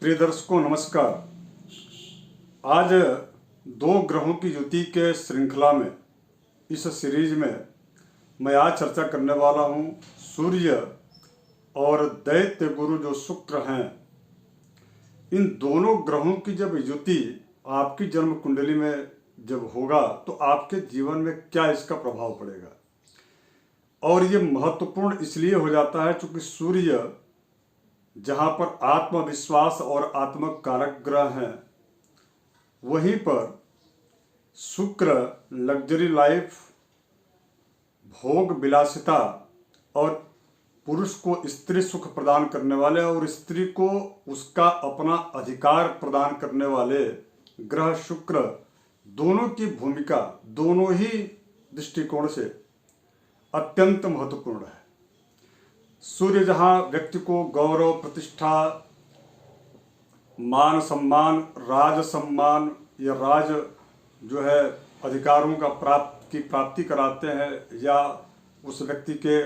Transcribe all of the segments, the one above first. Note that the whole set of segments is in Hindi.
प्रिय दर्शकों नमस्कार। आज दो ग्रहों की युति के श्रृंखला में इस सीरीज में मैं आज चर्चा करने वाला हूं सूर्य और दैत्य गुरु जो शुक्र हैं, इन दोनों ग्रहों की जब युति आपकी जन्म कुंडली में जब होगा तो आपके जीवन में क्या इसका प्रभाव पड़ेगा। और ये महत्वपूर्ण इसलिए हो जाता है क्योंकि सूर्य जहाँ पर आत्मविश्वास और आत्मक कारक ग्रह हैं, वहीं पर शुक्र लग्जरी लाइफ, भोग विलासिता और पुरुष को स्त्री सुख प्रदान करने वाले और स्त्री को उसका अपना अधिकार प्रदान करने वाले ग्रह शुक्र, दोनों की भूमिका दोनों ही दृष्टिकोण से अत्यंत महत्वपूर्ण है। सूर्य जहाँ व्यक्ति को गौरव, प्रतिष्ठा, मान सम्मान, राज सम्मान या राज जो है अधिकारों का प्राप्ति कराते हैं या उस व्यक्ति के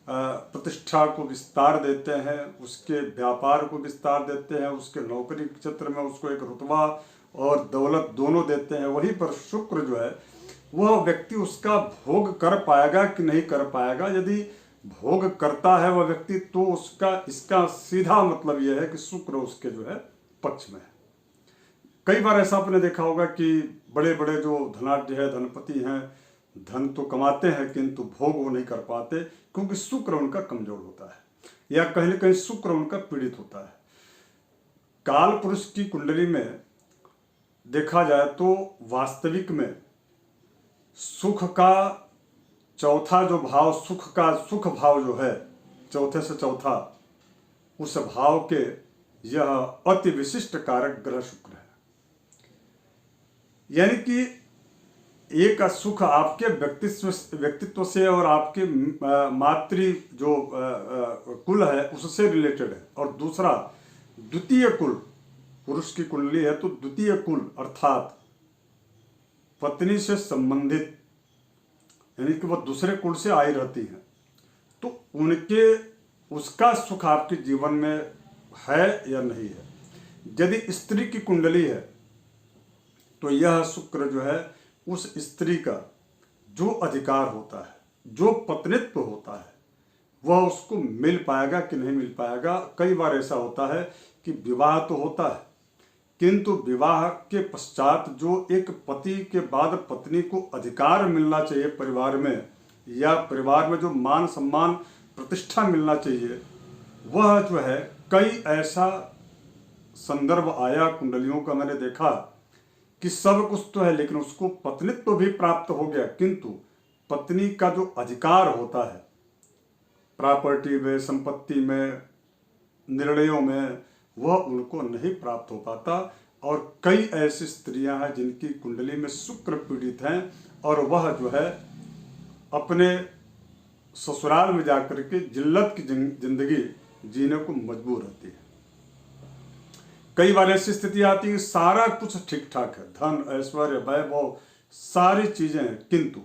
प्रतिष्ठा को विस्तार देते हैं, उसके व्यापार को विस्तार देते हैं, उसके नौकरी क्षेत्र में उसको एक रुतबा और दौलत दोनों देते हैं, वहीं पर शुक्र जो है वह व्यक्ति उसका भोग कर पाएगा कि नहीं कर पाएगा। यदि भोग करता है वह व्यक्ति तो इसका सीधा मतलब यह है कि शुक्र उसके जो है पक्ष में है। कई बार ऐसा आपने देखा होगा कि बड़े बड़े जो धनाढ्य है, धनपति हैं, धन तो कमाते हैं किंतु भोग वो नहीं कर पाते क्योंकि शुक्र उनका कमजोर होता है या कहीं न कहीं शुक्र उनका पीड़ित होता है। काल पुरुष की कुंडली में देखा जाए तो वास्तविक में सुख का चौथा जो भाव, सुख भाव जो है चौथे से चौथा, उस भाव के यह अति विशिष्ट कारक ग्रह शुक्र है। यानी कि एक सुख आपके व्यक्तित्व से और आपके मातृ जो कुल है उससे रिलेटेड है, और दूसरा द्वितीय कुल, पुरुष की कुंडली है तो द्वितीय कुल अर्थात पत्नी से संबंधित, यानी कि वह दूसरे कुल से आई रहती हैं, तो उसका सुख आपके जीवन में है या नहीं है। यदि स्त्री की कुंडली है तो यह शुक्र जो है उस स्त्री का जो अधिकार होता है, जो पत्नित्व होता है, वह उसको मिल पाएगा कि नहीं मिल पाएगा। कई बार ऐसा होता है कि विवाह तो होता है किंतु विवाह के पश्चात जो एक पति के बाद पत्नी को अधिकार मिलना चाहिए परिवार में, या परिवार में जो मान सम्मान प्रतिष्ठा मिलना चाहिए, वह जो है कई ऐसा संदर्भ आया कुंडलियों का मैंने देखा कि सब कुछ तो है लेकिन उसको पत्नित्व तो भी प्राप्त हो गया किंतु पत्नी का जो अधिकार होता है प्रॉपर्टी में, संपत्ति में, निर्णयों में, वह उनको नहीं प्राप्त हो पाता। और कई ऐसी स्त्रियां हैं जिनकी कुंडली में शुक्र पीड़ित हैं और वह जो है अपने ससुराल में जाकर के जिल्लत की जिंदगी जीने को मजबूर रहती है। कई बार ऐसी स्थिति आती है सारा कुछ ठीक ठाक है, धन, ऐश्वर्य, वैभव, सारी चीजें हैं, किंतु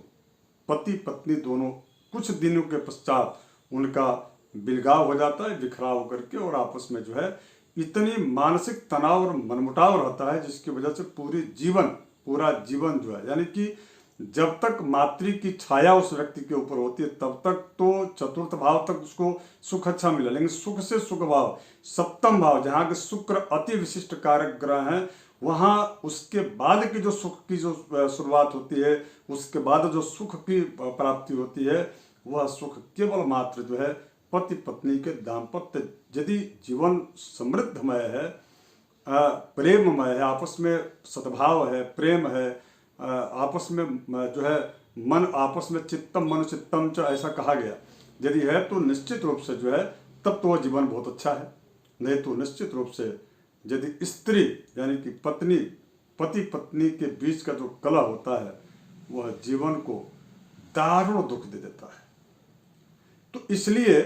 पति पत्नी दोनों कुछ दिनों के पश्चात उनका बिलगाव हो जाता है, बिखराव करके, और आपस में जो है इतनी मानसिक तनाव और मनमुटाव रहता है जिसकी वजह से पूरा जीवन जो है, यानी कि जब तक मातृ की छाया उस व्यक्ति के ऊपर होती है तब तक तो चतुर्थ भाव तक उसको सुख अच्छा मिला, लेकिन सुख से सुख भाव, सप्तम भाव जहाँ के शुक्र अति विशिष्ट कारक ग्रह हैं, वहाँ उसके बाद की जो सुख की जो शुरुआत होती है, उसके बाद जो सुख की प्राप्ति होती है, वह सुख केवल मात्र जो है पति पत्नी के दाम्पत्य, यदि जीवन समृद्धमय है, प्रेममय है, आपस में सद्भाव है, प्रेम है, आपस में जो है मन आपस में चित्तम मनु चित्तम च ऐसा कहा गया, यदि है तो निश्चित रूप से जो है तब तो वह जीवन बहुत अच्छा है। नहीं तो निश्चित रूप से यदि स्त्री यानी कि पति पत्नी के बीच का जो कलह होता है वह जीवन को दारुण दुख दे देता है। तो इसलिए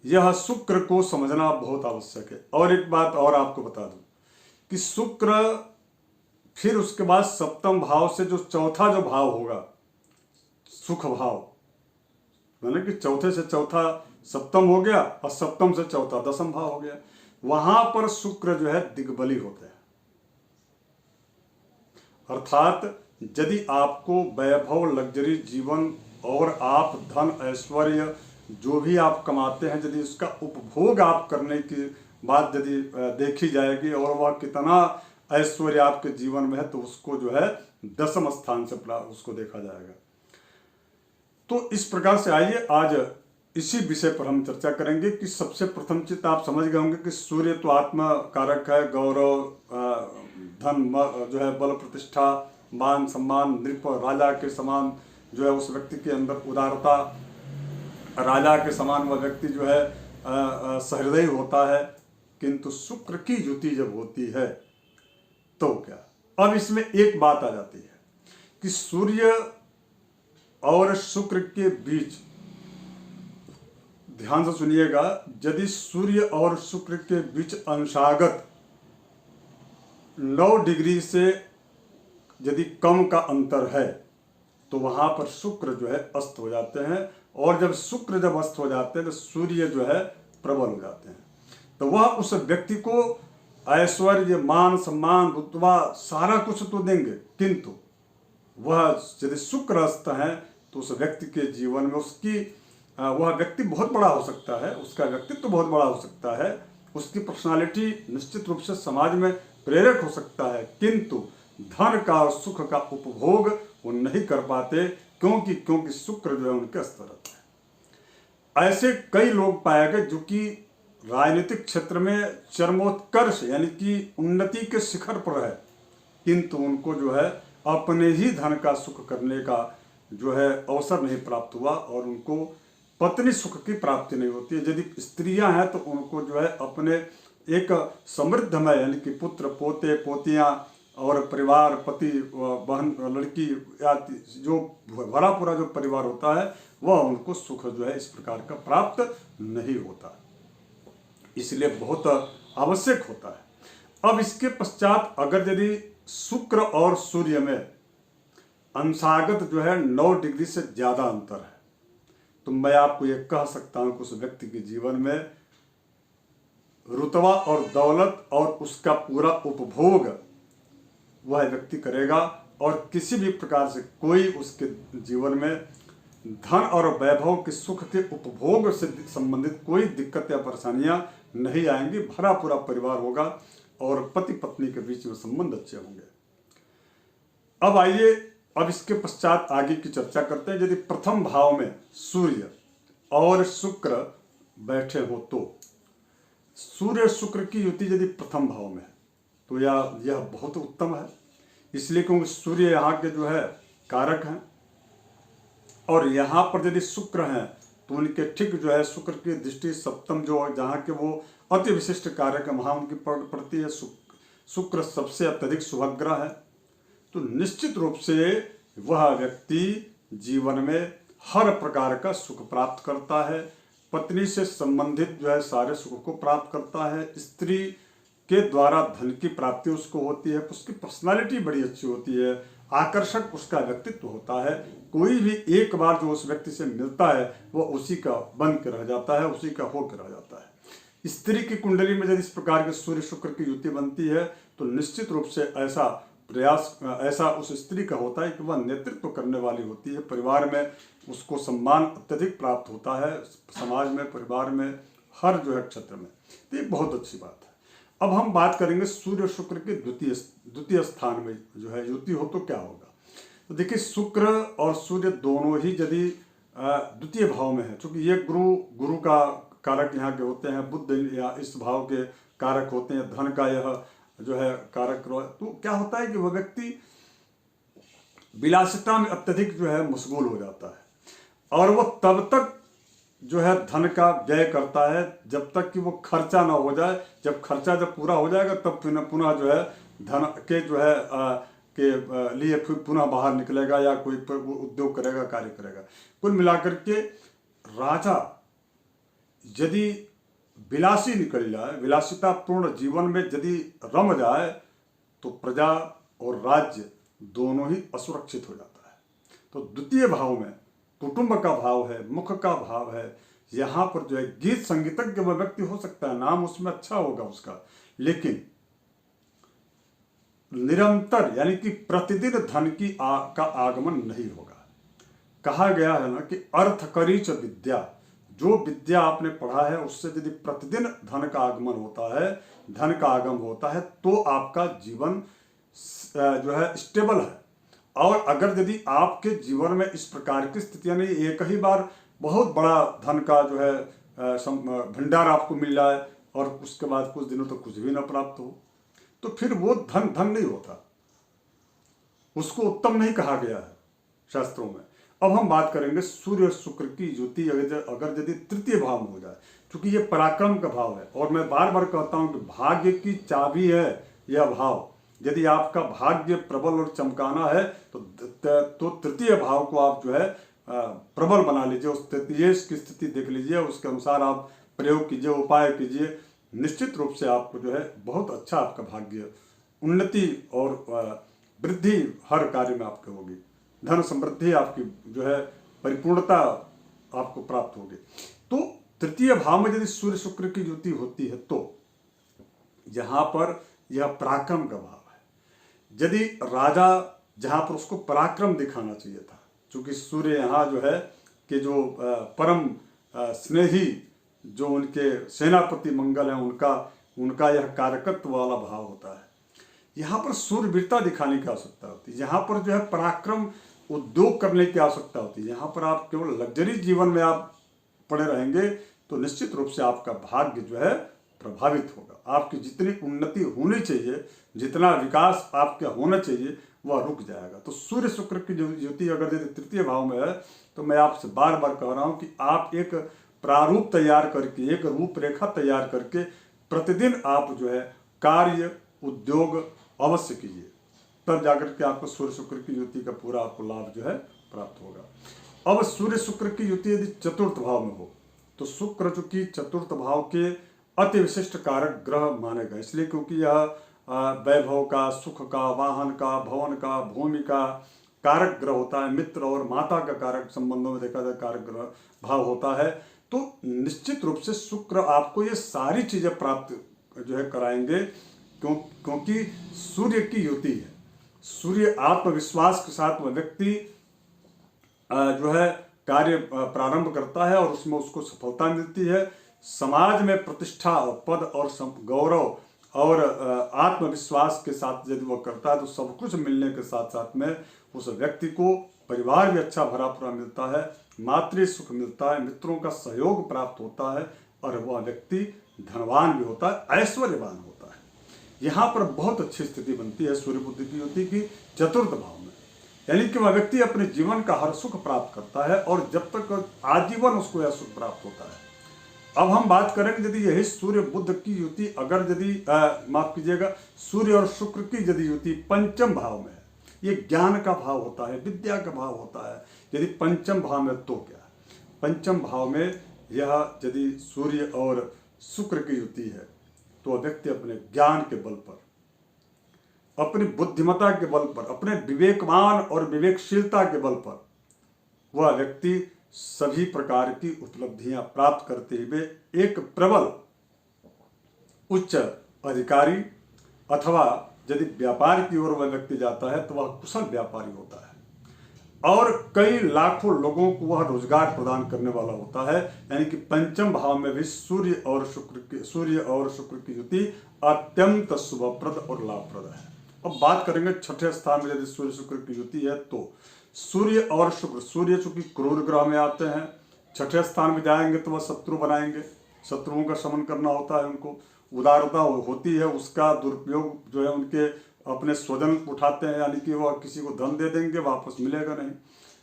यह शुक्र को समझना बहुत आवश्यक है। और एक बात और आपको बता दूं कि शुक्र फिर उसके बाद सप्तम भाव से जो चौथा जो भाव होगा सुख भाव, माने कि चौथे से चौथा सप्तम हो गया और सप्तम से चौथा दसम भाव हो गया। वहां पर शुक्र जो है दिग्बली होते हैं। अर्थात यदि आपको वैभव, लग्जरी जीवन और आप धन ऐश्वर्य जो भी आप कमाते हैं, यदि उसका उपभोग आप करने की बात यदि देखी जाएगी और वह कितना ऐश्वर्य आपके जीवन में है, तो उसको जो है 10वें स्थान से उसको देखा जाएगा। तो इस प्रकार से आइए आज इसी विषय पर हम चर्चा करेंगे कि सबसे प्रथम चीज आप समझ गए होंगे कि सूर्य तो आत्मा कारक है, गौरव, धन जो है, बल, प्रतिष्ठा, मान सम्मान, नृप, राजा के समान जो है उस व्यक्ति के अंदर उदारता, राजा के समान वह व्यक्ति जो है सहृदय होता है। किंतु शुक्र की युति जब होती है तो क्या, अब इसमें एक बात आ जाती है कि सूर्य और शुक्र के बीच, ध्यान से सुनिएगा, यदि सूर्य और शुक्र के बीच अंशागत 9 डिग्री से यदि कम का अंतर है तो वहां पर शुक्र जो है अस्त हो जाते हैं, और जब शुक्र जब अस्त हो जाते हैं तो सूर्य जो है प्रबल हो जाते हैं। तो वह उस व्यक्ति को ऐश्वर्य, मान सम्मान, रुतबा सारा कुछ तो देंगे, किंतु वह यदि शुक्र अस्त है तो उस व्यक्ति के जीवन में उसकी वह व्यक्ति बहुत बड़ा हो सकता है, उसका व्यक्तित्व बहुत बड़ा हो सकता है, उसकी पर्सनालिटी निश्चित रूप से समाज में प्रेरक हो सकता है, किंतु धन का और सुख का उपभोग वो नहीं कर पाते। क्योंकि शुक्र जो है उनके अस्त रहता है। ऐसे कई लोग पाए गए जो कि राजनीतिक क्षेत्र में चरमोत्कर्ष यानी कि उन्नति के शिखर पर है, किंतु उनको जो है अपने ही धन का सुख करने का जो है अवसर नहीं प्राप्त हुआ, और उनको पत्नी सुख की प्राप्ति नहीं होती है। यदि स्त्रियां हैं तो उनको जो है अपने एक समृद्धमय यानी कि पुत्र, पोते, पोतियां और परिवार, पति, बहन, लड़की या जो भरा पूरा जो परिवार होता है वह उनको सुख जो है इस प्रकार का प्राप्त नहीं होता, इसलिए बहुत आवश्यक होता है। अब इसके पश्चात अगर यदि शुक्र और सूर्य में अंशागत जो है 9 डिग्री से ज्यादा अंतर है तो मैं आपको ये कह सकता हूं कि उस व्यक्ति के जीवन में रुतबा और दौलत और उसका पूरा उपभोग वह व्यक्ति करेगा, और किसी भी प्रकार से कोई उसके जीवन में धन और वैभव के सुख के उपभोग से संबंधित कोई दिक्कत या परेशानियां नहीं आएंगी। भरा पूरा परिवार होगा और पति पत्नी के बीच में संबंध अच्छे होंगे। अब आइए, अब इसके पश्चात आगे की चर्चा करते हैं। यदि प्रथम भाव में सूर्य और शुक्र बैठे हो तो सूर्य शुक्र की युति यदि प्रथम भाव में है तो यह बहुत उत्तम है, इसलिए क्योंकि सूर्य यहाँ के जो है कारक हैं, और यहाँ पर यदि शुक्र हैं तो उनके ठीक जो है शुक्र की दृष्टि सप्तम जो जहाँ के वो अति विशिष्ट कारक है वहाँ उनकी पड़ती है। शुक्र सबसे अत्यधिक शुभग्रह है, तो निश्चित रूप से वह व्यक्ति जीवन में हर प्रकार का सुख प्राप्त करता है, पत्नी से संबंधित जो है सारे सुख को प्राप्त करता है, स्त्री के द्वारा धन की प्राप्ति उसको होती है, उसकी पर्सनालिटी बड़ी अच्छी होती है, आकर्षक उसका व्यक्तित्व होता है, कोई भी एक बार जो उस व्यक्ति से मिलता है वह उसी का बन के रह जाता है, उसी का होकर रह जाता है। स्त्री की कुंडली में यदि इस प्रकार के सूर्य शुक्र की युति बनती है तो निश्चित रूप से ऐसा प्रयास ऐसा उस स्त्री का होता है कि वह नेतृत्व करने वाली होती है, परिवार में उसको सम्मान अत्यधिक प्राप्त होता है, समाज में, परिवार में, हर जो है क्षेत्र में, तो ये बहुत अच्छी बात है। अब हम बात करेंगे सूर्य शुक्र के द्वितीय स्थान में जो है युति हो तो क्या होगा। तो देखिए, शुक्र और सूर्य दोनों ही यदि द्वितीय भाव में है, क्योंकि ये गुरु का कारक यहाँ के होते हैं, बुध या इस भाव के कारक होते हैं, धन का यह जो है कारक, तो क्या होता है कि वह व्यक्ति विलासिता में अत्यधिक जो है मशगूल हो जाता है, और वह तब तक जो है धन का व्यय करता है जब तक कि वो खर्चा ना हो जाए। जब खर्चा पूरा हो जाएगा तब पुनः जो है धन के जो है के लिए फिर पुनः बाहर निकलेगा या कोई उद्योग करेगा, कार्य करेगा। कुल मिलाकर के राजा यदि विलासी निकल जाए, विलासिता पूर्ण जीवन में यदि रम जाए तो प्रजा और राज्य दोनों ही असुरक्षित हो जाता है। तो द्वितीय भाव में कुटुंब का भाव है, मुख का भाव है, यहाँ पर जो है गीत संगीतज्ञ वह व्यक्ति हो सकता है, नाम उसमें अच्छा होगा उसका, लेकिन निरंतर यानी कि प्रतिदिन धन का आगमन नहीं होगा। कहा गया है ना कि अर्थ करीच विद्या, जो विद्या आपने पढ़ा है उससे यदि प्रतिदिन धन का आगमन होता है, धन का आगम होता है, तो आपका जीवन जो है स्टेबल है। और अगर यदि आपके जीवन में इस प्रकार की स्थितियां नहीं, एक ही बार बहुत बड़ा धन का जो है भंडार आपको मिल जाए और उसके बाद कुछ दिनों तक कुछ भी न प्राप्त हो, तो फिर वो धन धन नहीं होता, उसको उत्तम नहीं कहा गया है शास्त्रों में। अब हम बात करेंगे सूर्य और शुक्र की युति अगर यदि तृतीय भाव में हो जाए, क्योंकि ये पराक्रम का भाव है। और मैं बार बार कहता हूं कि भाग्य की चाबी है यह भाव। यदि आपका भाग्य प्रबल और चमकाना है तो तृतीय भाव को आप जो है प्रबल बना लीजिए, उस तृतीय की स्थिति देख लीजिए, उसके अनुसार आप प्रयोग कीजिए, उपाय कीजिए। निश्चित रूप से आपको जो है बहुत अच्छा आपका भाग्य, उन्नति और वृद्धि हर कार्य में आपके होगी, धन समृद्धि आपकी जो है परिपूर्णता आपको प्राप्त होगी। तो तृतीय भाव में यदि सूर्य शुक्र की युति होती है तो यहाँ पर यह पराक्रम का भाव है। यदि राजा जहाँ पर उसको पराक्रम दिखाना चाहिए था, क्योंकि सूर्य यहाँ जो है कि जो परम स्नेही जो उनके सेनापति मंगल हैं उनका यह कारकत्व वाला भाव होता है। यहाँ पर सूर्यवीरता दिखाने की आवश्यकता होती है, यहाँ पर जो है पराक्रम उद्योग करने की आवश्यकता होती है। यहाँ पर आप केवल लग्जरी जीवन में आप पड़े रहेंगे तो निश्चित रूप से आपका भाग्य जो है प्रभावित होगा। आपकी जितनी उन्नति होनी चाहिए, जितना विकास आपका होना चाहिए, वह रुक जाएगा। तो सूर्य शुक्र की युति अगर यदि तृतीय भाव में है तो मैं आपसे बार बार कह रहा हूँ कि आप एक प्रारूप तैयार करके, एक रूपरेखा तैयार करके प्रतिदिन आप जो है कार्य उद्योग अवश्य कीजिए, तब जाकर के आपको सूर्य शुक्र की युति का पूरा आपको लाभ जो है प्राप्त होगा। अब सूर्य शुक्र की युति यदि चतुर्थ भाव में हो तो शुक्र चूंकि चतुर्थ भाव के अति विशिष्ट कारक ग्रह माने गए, इसलिए क्योंकि यह वैभव का, सुख का, वाहन का, भवन का, भूमि का कारक ग्रह होता है, मित्र और माता का कारक संबंधों में देखा जाए कारक ग्रह भाव होता है। तो निश्चित रूप से शुक्र आपको ये सारी चीजें प्राप्त जो है कराएंगे, क्योंकि सूर्य की युति है। सूर्य आत्मविश्वास के साथ वह व्यक्ति जो है कार्य प्रारंभ करता है और उसमें उसको सफलता मिलती है। समाज में प्रतिष्ठा और पद और गौरव और आत्मविश्वास के साथ यदि वह करता है तो सब कुछ मिलने के साथ साथ में उस व्यक्ति को परिवार भी अच्छा भरा पूरा मिलता है, मातृ सुख मिलता है, मित्रों का सहयोग प्राप्त होता है और वह व्यक्ति धनवान भी होता है, ऐश्वर्यवान होता है। यहाँ पर बहुत अच्छी स्थिति बनती है सूर्य बुद्धि की युति की चतुर्थ भाव में, यानी कि वह व्यक्ति अपने जीवन का हर सुख प्राप्त करता है और जब तक आजीवन उसको यह सुख प्राप्त होता है। अब हम बात करेंगे यदि यही सूर्य बुध की युति अगर यदि माफ कीजिएगा सूर्य और शुक्र की यदि युति पंचम भाव में है, ये ज्ञान का भाव होता है, विद्या का भाव होता है। यदि पंचम भाव में तो क्या, पंचम भाव में यह यदि सूर्य और शुक्र की युति है तो व्यक्ति अपने ज्ञान के बल पर, अपनी बुद्धिमत्ता के बल पर, अपने विवेकवान और विवेकशीलता के बल पर वह व्यक्ति सभी प्रकार की उपलब्धियां प्राप्त करते हुए एक प्रबल उच्च अधिकारी अथवा यदि व्यापार की ओर वह व्यक्ति जाता है तो वह कुशल व्यापारी होता है और कई लाखों लोगों को वह रोजगार प्रदान करने वाला होता है। यानी कि पंचम भाव में भी सूर्य और शुक्र की युति अत्यंत शुभप्रद और लाभप्रद है। अब बात करेंगे छठे स्थान में यदि सूर्य शुक्र की युति है तो सूर्य और शुक्र, सूर्य चूंकि क्रूर ग्रह में आते हैं, छठे स्थान में जाएंगे तो वह शत्रु बनाएंगे, शत्रुओं का शमन करना होता है, उनको उदारता होती है, उसका दुरुपयोग जो है उनके अपने स्वजन उठाते हैं, यानी कि वह किसी को धन दे देंगे वापस मिलेगा नहीं।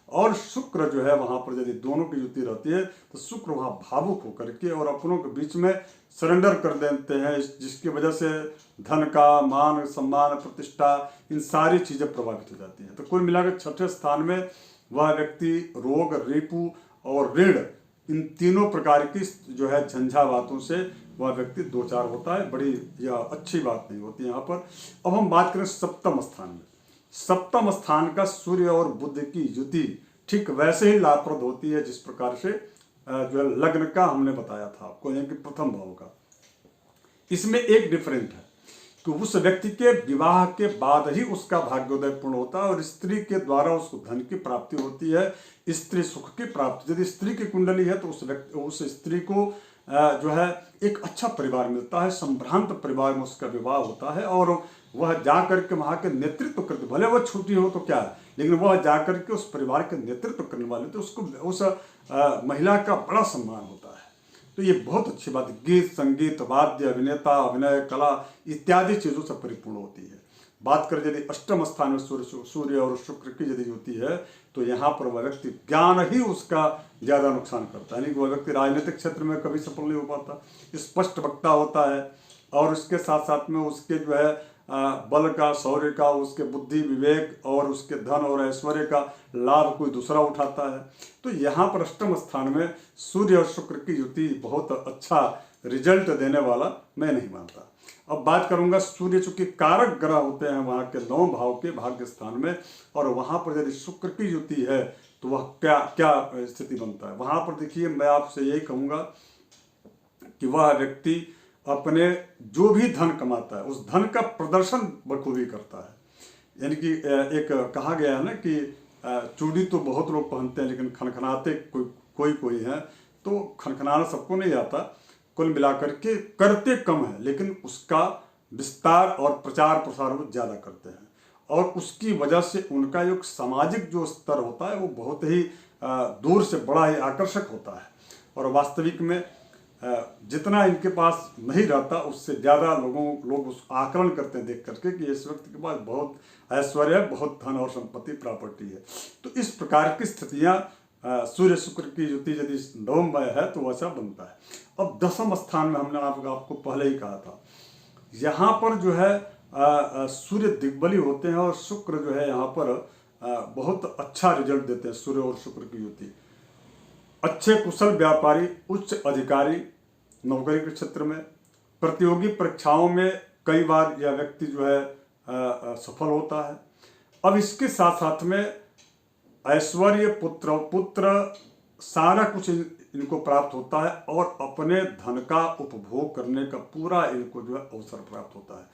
और शुक्र जो है वहां पर यदि दोनों की युति रहती है तो शुक्र वहां भावुक होकर के और अपनों के बीच में सरेंडर कर देते हैं, जिसकी वजह से धन का, मान सम्मान, प्रतिष्ठा, इन सारी चीजें प्रभावित हो जाती हैं। तो कुल मिलाकर छठे स्थान में वह व्यक्ति रोग, रिपु और ऋण, इन तीनों प्रकार की जो है झंझावातों से वह व्यक्ति दो चार होता है। बड़ी यह अच्छी बात नहीं होती यहाँ पर। अब हम बात करें सप्तम स्थान में। सप्तम स्थान का सूर्य और बुध की युति ठीक वैसे ही लाभप्रद होती है जिस प्रकार से जो है लग्न का हमने बताया था आपको, यानी कि प्रथम भाव का। इसमें एक डिफरेंट है कि उस व्यक्ति के विवाह के बाद ही उसका भाग्योदय पूर्ण होता है और स्त्री के द्वारा उसको धन की प्राप्ति होती है, स्त्री सुख की प्राप्ति। यदि स्त्री की कुंडली है तो उस स्त्री को जो है एक अच्छा परिवार मिलता है, संभ्रांत परिवार में उसका विवाह होता है और वह जाकर के वहाँ के नेतृत्व करते, भले वह छोटी हो तो क्या है, लेकिन वह जाकर के उस परिवार के नेतृत्व करने वाले तो उसको उस महिला का बड़ा सम्मान होता है। तो ये बहुत अच्छी बात है। गीत, संगीत, वाद्य, अभिनेता, अभिनय, कला इत्यादि चीज़ों से परिपूर्ण होती है। बात करें यदि अष्टम स्थान में सूर्य और शुक्र की यदि होती है तो यहाँ पर वह व्यक्ति ज्ञान ही उसका ज़्यादा नुकसान करता है, यानी कि वह व्यक्ति राजनीतिक क्षेत्र में कभी सफल नहीं हो पाता, स्पष्ट वक्ता होता है और उसके साथ साथ में उसके जो है बल का, शौर्य का, उसके बुद्धि, विवेक और उसके धन और ऐश्वर्य का लाभ कोई दूसरा उठाता है। तो यहाँ पर अष्टम स्थान में सूर्य और शुक्र की युति बहुत अच्छा रिजल्ट देने वाला मैं नहीं मानता। अब बात करूंगा, सूर्य चूंकि कारक ग्रह होते हैं वहाँ के 9 भाव के भाग्य स्थान में, और वहाँ पर यदि शुक्र की युति है तो वह क्या क्या स्थिति बनता है। वहाँ पर देखिए, मैं आपसे यही कहूँगा कि वह व्यक्ति अपने जो भी धन कमाता है उस धन का प्रदर्शन बखूबी करता है। यानी कि एक कहा गया है ना कि चूड़ी तो बहुत लोग पहनते हैं लेकिन खनखनाते कोई हैं, तो खनखनाना सबको नहीं आता, कुल मिलाकर के करते कम है लेकिन उसका विस्तार और प्रचार प्रसार वो ज़्यादा करते हैं और उसकी वजह से उनका जो सामाजिक जो स्तर होता है वो बहुत ही दूर से बड़ा ही आकर्षक होता है। और वास्तविक में जितना इनके पास नहीं रहता उससे ज़्यादा लोग उस आकलन करते हैं देख करके कि इस व्यक्ति के पास बहुत ऐश्वर्य, बहुत धन और संपत्ति, प्रॉपर्टी है। तो इस प्रकार की स्थितियाँ सूर्य शुक्र की युति यदि नवम में है तो वैसा बनता है। अब दसम स्थान में हमने आपको पहले ही कहा था, यहाँ पर जो है सूर्य दिग्बली होते हैं और शुक्र जो है यहाँ पर बहुत अच्छा रिजल्ट देते हैं। सूर्य और शुक्र की युति, अच्छे कुशल व्यापारी, उच्च अधिकारी, नौकरी के क्षेत्र में, प्रतियोगी परीक्षाओं में कई बार यह व्यक्ति जो है सफल होता है। अब इसके साथ साथ में ऐश्वर्य, पुत्र सारा कुछ इनको प्राप्त होता है और अपने धन का उपभोग करने का पूरा इनको जो है अवसर प्राप्त होता है।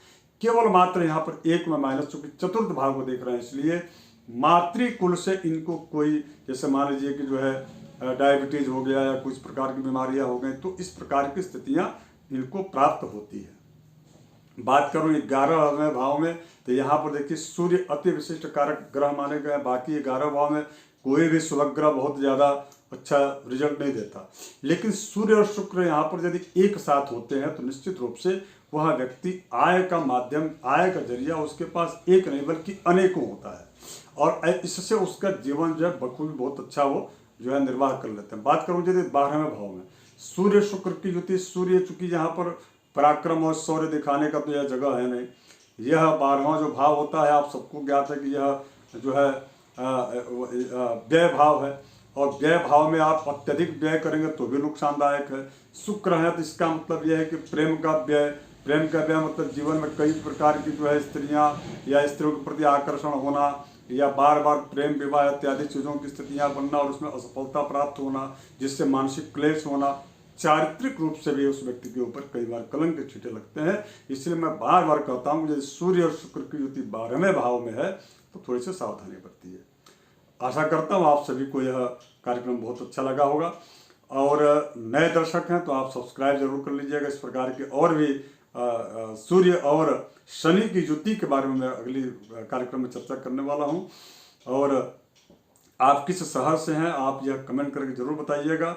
केवल मात्र यहाँ पर एक में माइनस, चूंकि चतुर्थ भाव को देख रहे हैं इसलिए मातृकुल से इनको कोई, जैसे मान लीजिए कि जो है डायबिटीज हो गया या कुछ प्रकार की बीमारियां हो गई, तो इस प्रकार की स्थितियां इनको प्राप्त होती है। बात करूं 11वें भाव में तो यहाँ पर देखिए सूर्य अति विशिष्ट कारक ग्रह माने गए, बाकी 11 भाव में कोई भी शुभ ग्रह बहुत ज़्यादा अच्छा रिजल्ट नहीं देता, लेकिन सूर्य और शुक्र यहाँ पर यदि एक साथ होते हैं तो निश्चित रूप से वह व्यक्ति आय का माध्यम, आय का जरिया उसके पास एक नहीं बल्कि अनेकों होता है और इससे उसका जीवन जो है बखूबी बहुत अच्छा वो जो है निर्वाह कर लेते हैं। बात करूँ यदि 12वें भाव में सूर्य शुक्र की युति, सूर्य चूंकि यहाँ पर पराक्रम और शौर्य दिखाने का तो यह जगह है नहीं, यह 12वां जो भाव होता है आप सबको ज्ञात है कि यह जो है व्यय भाव है और व्यय भाव में आप अत्यधिक व्यय करेंगे तो भी नुकसानदायक है। शुक्र है तो इसका मतलब यह है कि प्रेम का व्यय मतलब जीवन में कई प्रकार की जो है स्त्रियां या स्त्रियों के प्रति आकर्षण होना या बार बार प्रेम विवाह इत्यादि चीज़ों की स्थितियां बनना और उसमें असफलता प्राप्त होना जिससे मानसिक क्लेश होना, चारित्रिक रूप से भी उस व्यक्ति के ऊपर कई बार कलंक के छींटे लगते हैं। इसलिए मैं बार बार कहता हूँ यदि सूर्य और शुक्र की युति 12वें भाव में है तो थोड़ी सी सावधानी बरती है। आशा करता हूँ आप सभी को यह कार्यक्रम बहुत अच्छा लगा होगा और नए दर्शक हैं तो आप सब्सक्राइब जरूर कर लीजिएगा। इस प्रकार के और भी सूर्य और शनि की युति के बारे में मैं अगली कार्यक्रम में चर्चा करने वाला हूं और आप किस शहर से हैं आप यह कमेंट करके जरूर बताइएगा